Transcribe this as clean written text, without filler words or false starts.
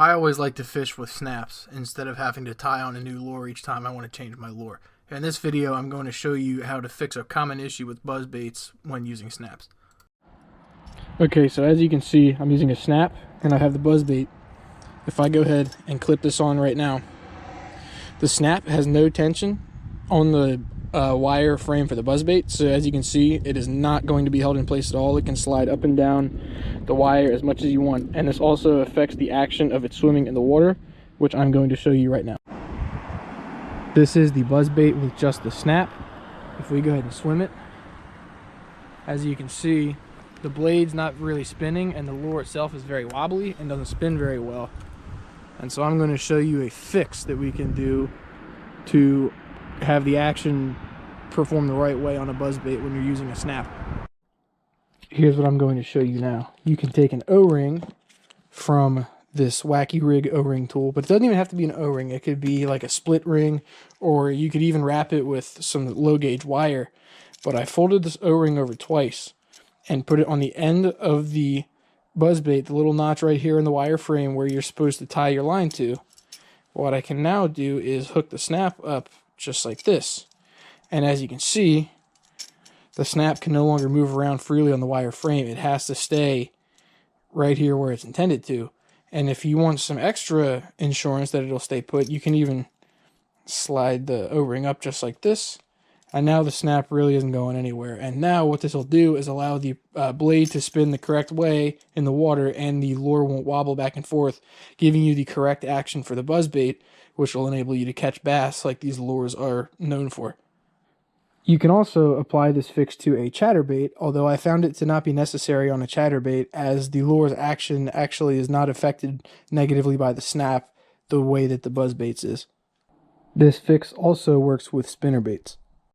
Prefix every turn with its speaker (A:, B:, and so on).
A: I always like to fish with snaps instead of having to tie on a new lure each time I want to change my lure. In this video, I'm going to show you how to fix a common issue with buzzbaits when using snaps. Okay, so as you can see, I'm using a snap and I have the buzzbait. If I go ahead and clip this on right now, the snap has no tension on the wire frame for the buzzbait, so as you can see, it is not going to be held in place at all. It can slide up and down the wire as much as you want, and this also affects the action of it swimming in the water, which I'm going to show you right now. This is the buzzbait with just the snap. If we go ahead and swim it, as you can see, the blade's not really spinning and the lure itself is very wobbly and doesn't spin very well. And so I'm going to show you a fix that we can do to have the action perform the right way on a buzzbait when you're using a snap. Here's what I'm going to show you now. You can take an O-ring from this Wacky Rig O-ring tool, but it doesn't even have to be an O-ring. It could be like a split ring, or you could even wrap it with some low gauge wire. But I folded this O-ring over twice and put it on the end of the buzzbait, the little notch right here in the wire frame where you're supposed to tie your line to. What I can now do is hook the snap up just like this. And as you can see, the snap can no longer move around freely on the wire frame. It has to stay right here where it's intended to. And if you want some extra insurance that it'll stay put, you can even slide the O-ring up just like this. And now the snap really isn't going anywhere. And now what this will do is allow the blade to spin the correct way in the water, and the lure won't wobble back and forth, giving you the correct action for the buzzbait, which will enable you to catch bass like these lures are known for. You can also apply this fix to a chatterbait, although I found it to not be necessary on a chatterbait, as the lure's action actually is not affected negatively by the snap the way that the buzzbait's is. This fix also works with spinnerbaits.